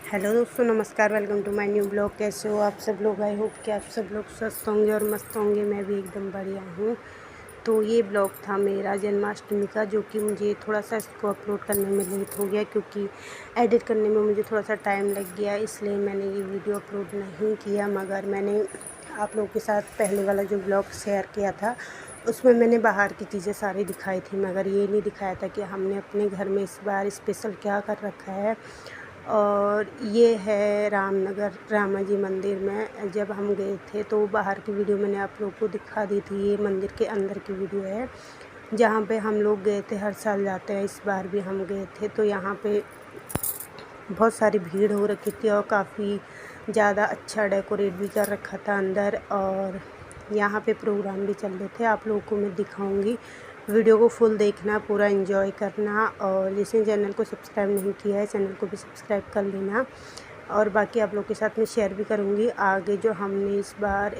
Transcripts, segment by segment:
Hello दोस्तों, नमस्कार। Welcome to my new blog. कैसे हो आप सब लोग? आई होप कि आप सब लोग स्वस्थ होंगे और मस्त होंगे। मैं भी एकदम बढ़िया हूँ। तो ये ब्लॉग था मेरा जन्माष्टमी का, जो कि मुझे थोड़ा सा इसको अपलोड करने में लेट हो गया, क्योंकि एडिट करने में मुझे थोड़ा सा टाइम लग गया, इसलिए मैंने ये वीडियो अपलोड नहीं किया। मगर मैंने आप लोगों के साथ पहले वाला जो ब्लॉग शेयर किया था, उसमें मैंने बाहर की चीज़ें सारी दिखाई थी, मगर ये नहीं दिखाया था कि हमने अपने घर में इस बार स्पेशल क्या कर रखा है। और ये है रामनगर रामा जी मंदिर में जब हम गए थे, तो बाहर की वीडियो मैंने आप लोगों को दिखा दी थी। ये मंदिर के अंदर की वीडियो है, जहाँ पे हम लोग गए थे। हर साल जाते हैं, इस बार भी हम गए थे। तो यहाँ पे बहुत सारी भीड़ हो रखी थी और काफ़ी ज़्यादा अच्छा डेकोरेट भी कर रखा था अंदर, और यहाँ पे प्रोग्राम भी चल रहे थे। आप लोगों को मैं दिखाऊंगी, वीडियो को फुल देखना, पूरा एंजॉय करना। और जिसने चैनल को सब्सक्राइब नहीं किया है, चैनल को भी सब्सक्राइब कर लेना। और बाकी आप लोग के साथ मैं शेयर भी करूँगी आगे, जो हमने इस बार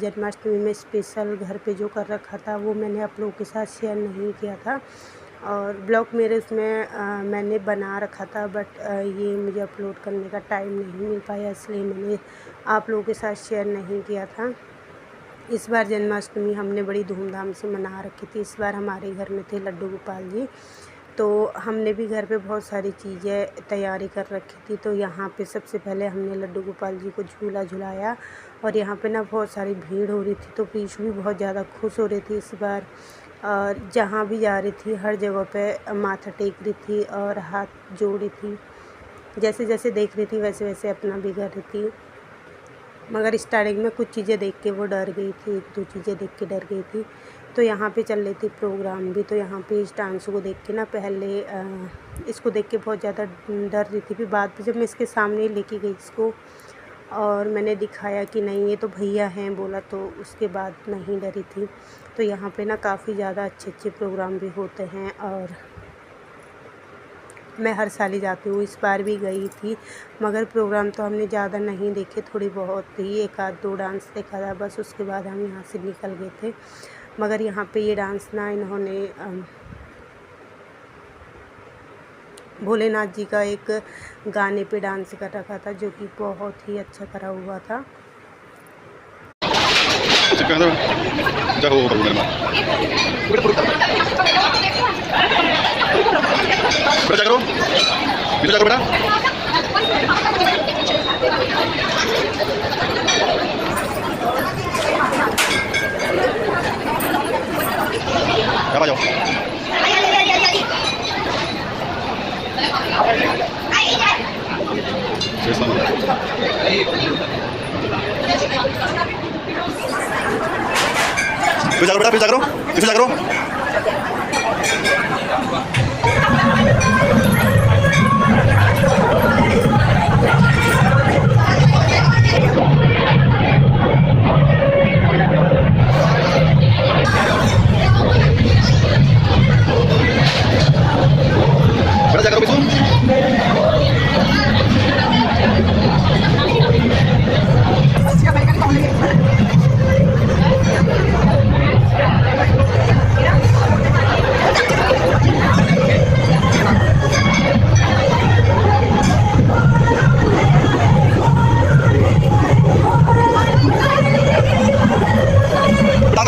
जन्माष्टमी में स्पेशल घर पे जो कर रखा था, वो मैंने आप लोगों के साथ शेयर नहीं किया था। और ब्लॉग मेरे उसमें मैंने बना रखा था, बट ये मुझे अपलोड करने का टाइम नहीं मिल पाया, इसलिए मैंने आप लोगों के साथ शेयर नहीं किया था। इस बार जन्माष्टमी हमने बड़ी धूमधाम से मना रखी थी। इस बार हमारे घर में थे लड्डू गोपाल जी, तो हमने भी घर पे बहुत सारी चीज़ें तैयारी कर रखी थी। तो यहाँ पे सबसे पहले हमने लड्डू गोपाल जी को झूला झुलाया, और यहाँ पे ना बहुत सारी भीड़ हो रही थी, तो पीछू भी बहुत ज़्यादा खुश हो रही थी इस बार। और जहाँ भी जा रही थी, हर जगह पे माथा टेक रही थी और हाथ जोड़ रही थी। जैसे जैसे देख रही थी, वैसे वैसे अपना भी कर रही थी। मगर स्टार्टिंग में कुछ चीज़ें देख के वो डर गई थी, एक दो चीज़ें देख के डर गई थी। तो यहाँ पे चल रही थी प्रोग्राम भी, तो यहाँ पे इस डांस को देख के ना पहले इसको देख के बहुत ज़्यादा डर रही थी। फिर बाद में जब मैं इसके सामने लेके गई इसको, और मैंने दिखाया कि नहीं ये तो भैया हैं बोला, तो उसके बाद नहीं डरी थी। तो यहाँ पे ना काफ़ी ज़्यादा अच्छे अच्छे प्रोग्राम भी होते हैं, और मैं हर साल ही जाती हूँ। इस बार भी गई थी, मगर प्रोग्राम तो हमने ज़्यादा नहीं देखे, थोड़ी बहुत ही, एक आध दो डांस देखा था बस। उसके बाद हम यहाँ से निकल गए थे। मगर यहाँ पे ये डांस ना इन्होंने भोलेनाथ जी का एक गाने पे डांस कर रखा था, जो कि बहुत ही अच्छा करा हुआ था। बेटा क्या करो, बेटा क्या करो बेटा, आ जाओ। बेटा करो बेटा, बेटा करो, बेटा करो। बेटा क्या करो बिशु।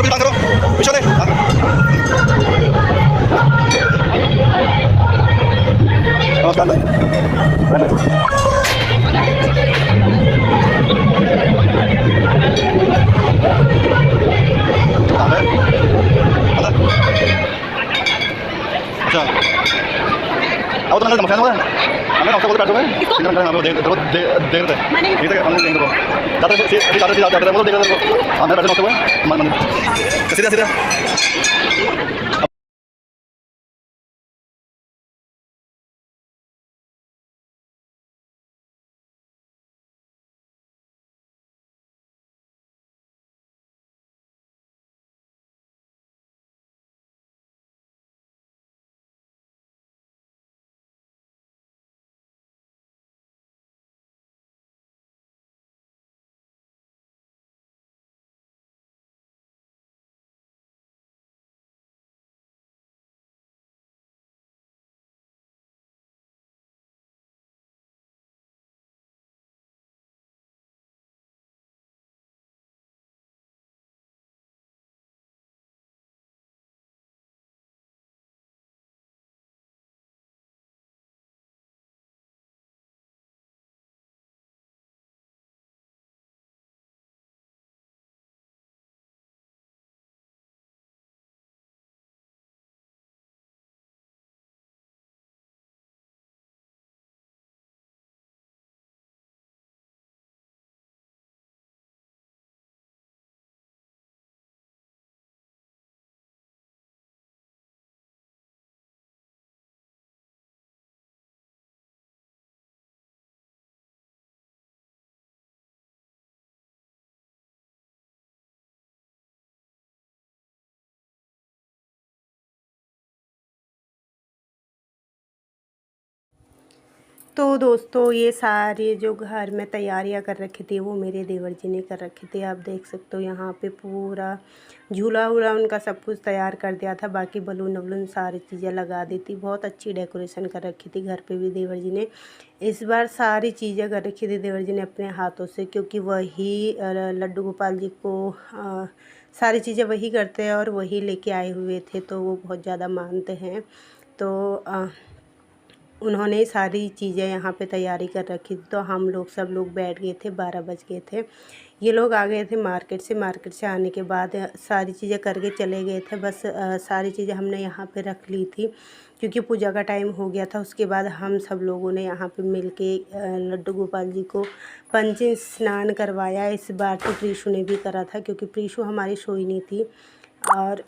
बेटा करो बिशु दे। अच्छा आओ तो नंगे मसाला है, हमें आपको बोलते बैठो है, सिंगल करना हमें देख देख देते हैं, ठीक है हम लोग देंगे को जाते से जाते से जाते हैं वो देख रहे हो, हमें बैठे होते हुए मन सीधा सीधा। तो दोस्तों ये सारे जो घर में तैयारियां कर रखी थी वो मेरे देवर जी ने कर रखी थी। आप देख सकते हो यहाँ पे पूरा झूला वूला उनका सब कुछ तैयार कर दिया था। बाकी बलून वलून सारी चीज़ें लगा दी थी। बहुत अच्छी डेकोरेशन कर रखी थी घर पे भी देवर जी ने। इस बार सारी चीज़ें कर रखी थी देवर जी ने अपने हाथों से, क्योंकि वही लड्डू गोपाल जी को सारी चीज़ें वही करते हैं और वही लेके आए हुए थे, तो वो बहुत ज़्यादा मानते हैं। तो उन्होंने सारी चीज़ें यहाँ पे तैयारी कर रखी थी। तो हम लोग सब लोग बैठ गए थे, 12 बज गए थे। ये लोग आ गए थे मार्केट से आने के बाद सारी चीज़ें करके चले गए थे। बस सारी चीज़ें हमने यहाँ पे रख ली थी, क्योंकि पूजा का टाइम हो गया था। उसके बाद हम सब लोगों ने यहाँ पे मिल के लड्डू गोपाल जी को पंच स्नान करवाया। इस बार तो प्रीशु ने भी करा था, क्योंकि प्रीशु हमारी सोई नहीं थी और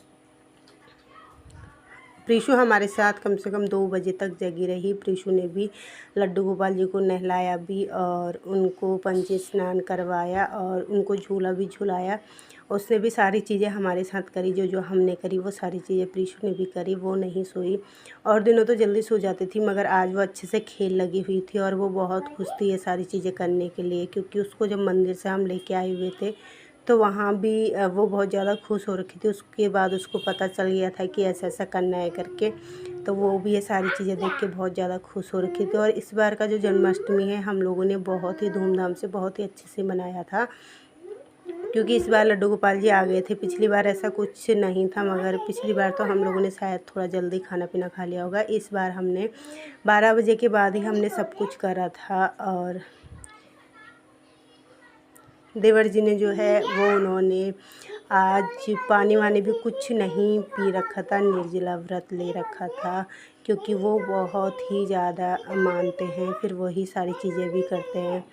प्रीशु हमारे साथ कम से कम 2 बजे तक जगी रही। प्रीशु ने भी लड्डू गोपाल जी को नहलाया भी और उनको पंच स्नान करवाया और उनको झूला भी झुलाया। उसने भी सारी चीज़ें हमारे साथ करी, जो हमने करी वो सारी चीज़ें प्रीशु ने भी करी। वो नहीं सोई, और दिनों तो जल्दी सो जाती थी, मगर आज वो अच्छे से खेल लगी हुई थी और वो बहुत खुश थी ये सारी चीज़ें करने के लिए, क्योंकि उसको जब मंदिर से हम लेके आए हुए थे तो वहाँ भी वो बहुत ज़्यादा खुश हो रखी थी। उसके बाद उसको पता चल गया था कि ऐसा ऐसा करना है करके, तो वो भी ये सारी चीज़ें देख के बहुत ज़्यादा खुश हो रखी थी। और इस बार का जो जन्माष्टमी है हम लोगों ने बहुत ही धूमधाम से बहुत ही अच्छे से मनाया था, क्योंकि इस बार लड्डू गोपाल जी आ गए थे। पिछली बार ऐसा कुछ नहीं था, मगर पिछली बार तो हम लोगों ने शायद थोड़ा जल्दी खाना पीना खा लिया होगा। इस बार हमने 12 बजे के बाद ही हमने सब कुछ करा था। और देवर जी ने जो है वो उन्होंने आज पानी वानी भी कुछ नहीं पी रखा था, निर्जला व्रत ले रखा था, क्योंकि वो बहुत ही ज़्यादा मानते हैं, फिर वही सारी चीज़ें भी करते हैं।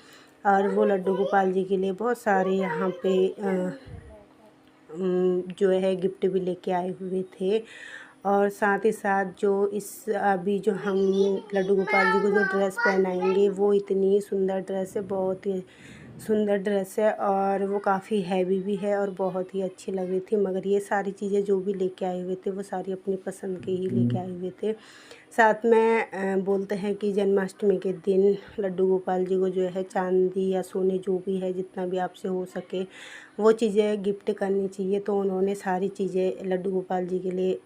और वो लड्डू गोपाल जी के लिए बहुत सारे यहाँ पे जो है गिफ्ट भी लेके आए हुए थे। और साथ ही साथ जो अभी जो हम लड्डू गोपाल जी को जो ड्रेस पहनाएंगे वो इतनी सुंदर ड्रेस है, बहुत ही सुंदर ड्रेस है और वो काफ़ी हैवी भी है और बहुत ही अच्छी लग रही थी। मगर ये सारी चीज़ें जो भी लेके आए हुए थे वो सारी अपनी पसंद के ही लेके आए हुए थे। साथ में बोलते हैं कि जन्माष्टमी के दिन लड्डू गोपाल जी को जो है चांदी या सोने जो भी है जितना भी आपसे हो सके वो चीज़ें गिफ्ट करनी चाहिए। तो उन्होंने सारी चीज़ें लड्डू गोपाल जी के लिए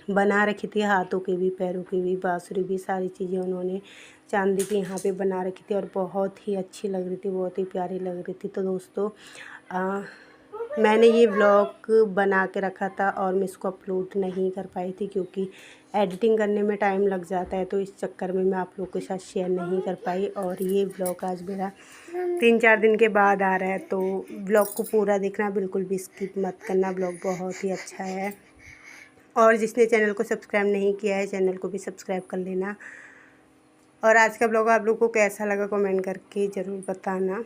बना रखी थी, हाथों के भी, पैरों की भी, बाँसुरी भी, सारी चीज़ें उन्होंने चांदी की यहाँ पे बना रखी थी और बहुत ही अच्छी लग रही थी, बहुत ही प्यारी लग रही थी। तो दोस्तों मैंने ये व्लॉग बना के रखा था और मैं इसको अपलोड नहीं कर पाई थी, क्योंकि एडिटिंग करने में टाइम लग जाता है, तो इस चक्कर में मैं आप लोगों के साथ शेयर नहीं कर पाई। और ये व्लॉग आज मेरा 3-4 दिन के बाद आ रहा है, तो व्लॉग को पूरा देखना, बिल्कुल भी स्किप मत करना। व्लॉग बहुत ही अच्छा है और जिसने चैनल को सब्सक्राइब नहीं किया है चैनल को भी सब्सक्राइब कर लेना। और आज का ब्लॉग आप लोग को कैसा लगा कमेंट करके ज़रूर बताना।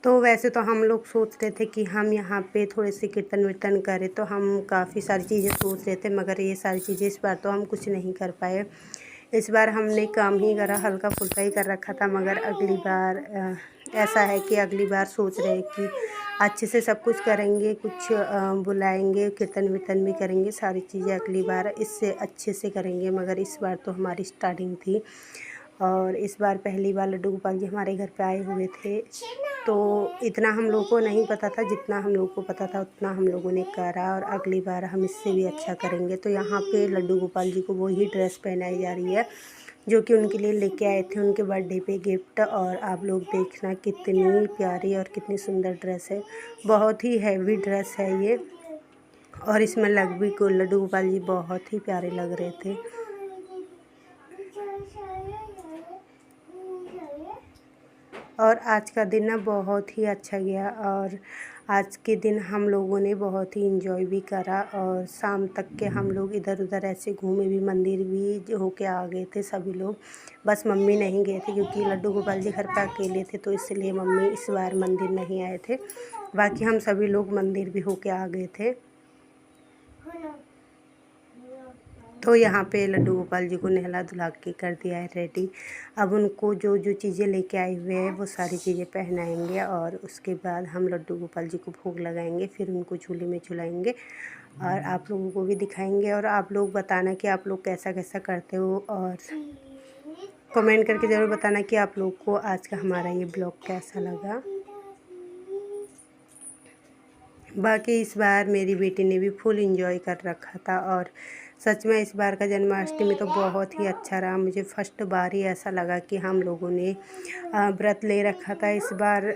तो वैसे तो हम लोग सोच रहे थे कि हम यहाँ पे थोड़े से कीर्तन वीर्तन करें, तो हम काफ़ी सारी चीज़ें सोच रहे थे, मगर ये सारी चीज़ें इस बार तो हम कुछ नहीं कर पाए। इस बार हमने काम ही करा, हल्का फुल्का ही कर रखा था। मगर अगली बार ऐसा है कि अगली बार सोच रहे हैं कि अच्छे से सब कुछ करेंगे, कुछ बुलाएंगे, कीर्तन वीर्तन भी करेंगे, सारी चीज़ें अगली बार इससे अच्छे से करेंगे। मगर इस बार तो हमारी स्टार्टिंग थी और इस बार पहली बार लड्डू गोपाल जी हमारे घर पे आए हुए थे, तो इतना हम लोगों को नहीं पता था। जितना हम लोगों को पता था उतना हम लोगों ने करा और अगली बार हम इससे भी अच्छा करेंगे। तो यहाँ पे लड्डू गोपाल जी को वही ड्रेस पहनाई जा रही है जो कि उनके लिए लेके आए थे उनके बर्थडे पे गिफ्ट। और आप लोग देखना कितनी प्यारी और कितनी सुंदर ड्रेस है, बहुत ही हैवी ड्रेस है ये। और इसमें लड्डू गोपाल जी बहुत ही प्यारे लग रहे थे। और आज का दिन ना बहुत ही अच्छा गया और आज के दिन हम लोगों ने बहुत ही एंजॉय भी करा और शाम तक के हम लोग इधर उधर ऐसे घूमे भी, मंदिर भी होके आ गए थे सभी लोग। बस मम्मी नहीं गए थे, क्योंकि लड्डू गोपाल जी घर पे अकेले थे, तो इसलिए मम्मी इस बार मंदिर नहीं आए थे। बाकी हम सभी लोग मंदिर भी होके आ गए थे। तो यहाँ पे लड्डू गोपाल जी को नहला धुला के कर दिया है रेडी। अब उनको जो जो चीज़ें लेके आए हुए हैं वो सारी चीज़ें पहनाएंगे और उसके बाद हम लड्डू गोपाल जी को भोग लगाएंगे, फिर उनको झूले में झुलाएंगे और आप लोगों को भी दिखाएंगे। और आप लोग बताना कि आप लोग कैसा कैसा करते हो, और कमेंट करके ज़रूर बताना कि आप लोग को आज का हमारा ये ब्लॉग कैसा लगा। बाकी इस बार मेरी बेटी ने भी फुल एंजॉय कर रखा था, और सच में इस बार का जन्माष्टमी तो बहुत ही अच्छा रहा। मुझे फर्स्ट बार ही ऐसा लगा कि हम लोगों ने व्रत ले रखा था इस बार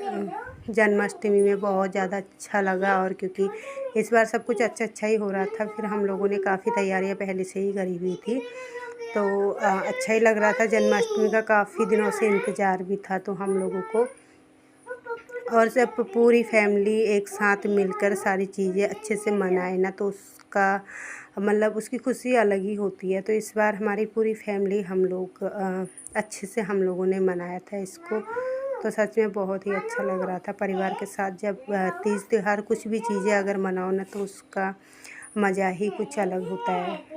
जन्माष्टमी में। बहुत ज़्यादा अच्छा लगा, और क्योंकि इस बार सब कुछ अच्छा ही हो रहा था, फिर हम लोगों ने काफ़ी तैयारियां पहले से ही करी हुई थी, तो अच्छा ही लग रहा था। जन्माष्टमी का काफ़ी दिनों से इंतज़ार भी था तो हम लोगों को, और सब पूरी फैमिली एक साथ मिलकर सारी चीज़ें अच्छे से मनाए ना, तो उसका मतलब उसकी खुशी अलग ही होती है। तो इस बार हमारी पूरी फैमिली हम लोग अच्छे से हम लोगों ने मनाया था इसको, तो सच में बहुत ही अच्छा लग रहा था परिवार के साथ। जब तीज त्योहार कुछ भी चीज़ें अगर मनाओ ना, तो उसका मज़ा ही कुछ अलग होता है।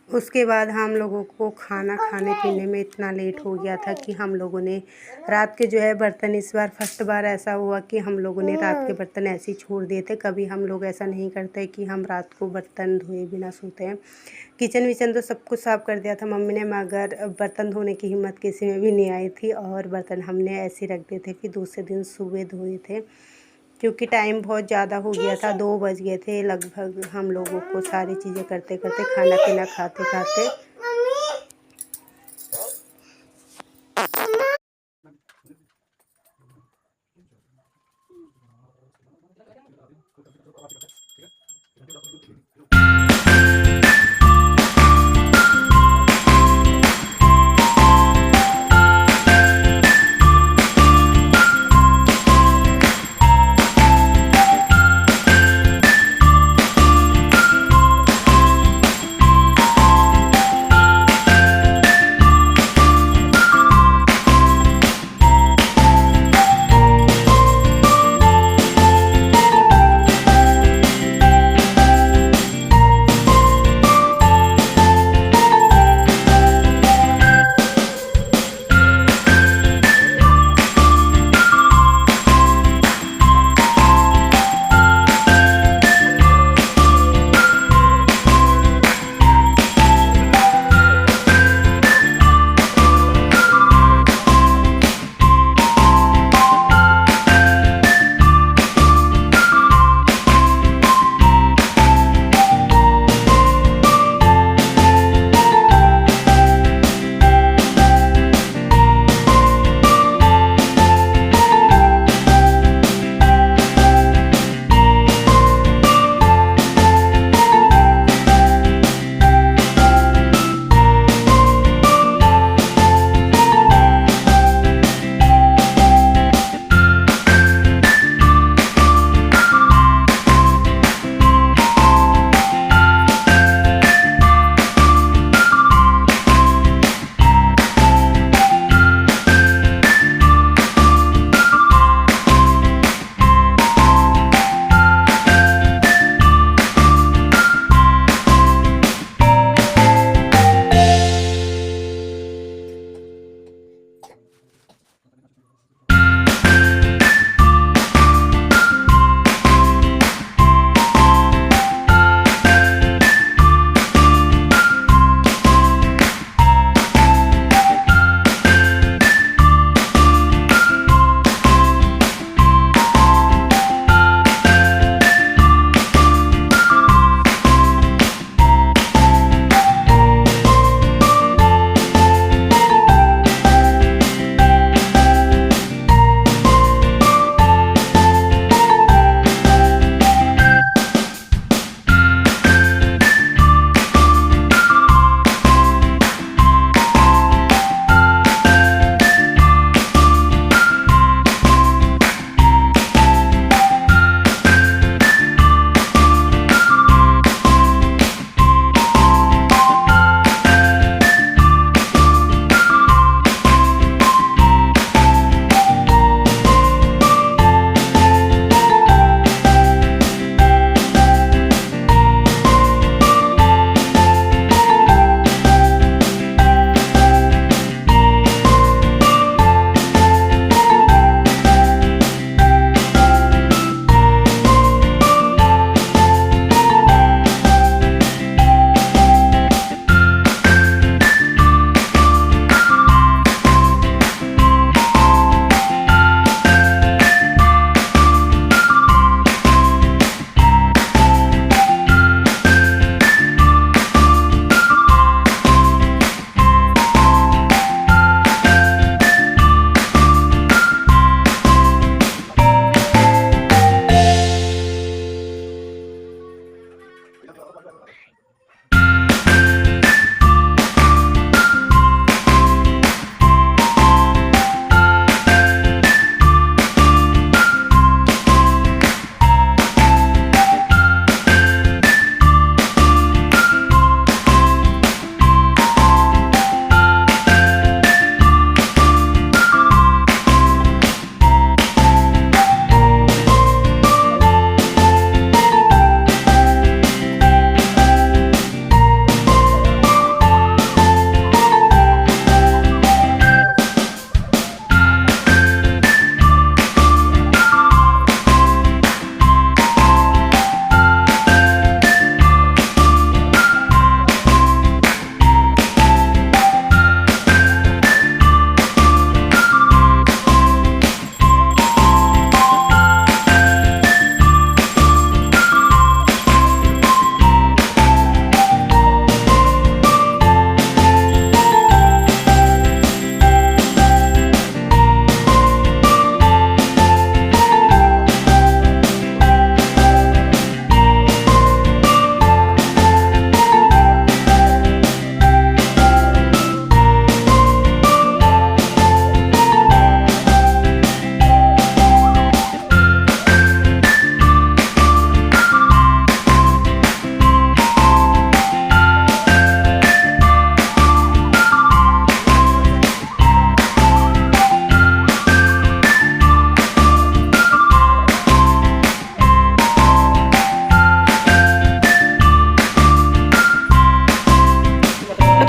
उसके बाद हम लोगों को खाना खाने पीने में इतना लेट हो गया था कि हम लोगों ने रात के जो है बर्तन, इस बार फर्स्ट बार ऐसा हुआ कि हम लोगों ने रात के बर्तन ऐसे ही छोड़ दिए थे। कभी हम लोग ऐसा नहीं करते कि हम रात को बर्तन धोए बिना सोते हैं। किचन विचन तो सब कुछ साफ़ कर दिया था मम्मी ने, मगर बर्तन धोने की हिम्मत किसी में भी नहीं आई थी, और बर्तन हमने ऐसे रख दिए थे, फिर दूसरे दिन सुबह धोए थे, क्योंकि टाइम बहुत ज़्यादा हो गया था। 2 बज गए थे लगभग हम लोगों को सारी चीज़ें करते करते, खाना पीना खाते खाते।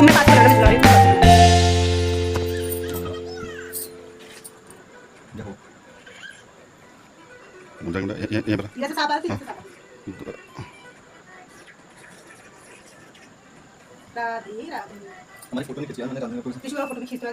तुम्हें बात करना मैं बुला रही हूँ। ये पर जैसे साहब आते हैं राधे राधे हमारी फोटो नहीं खिंची यार, मैंने फोटो भी खींचवा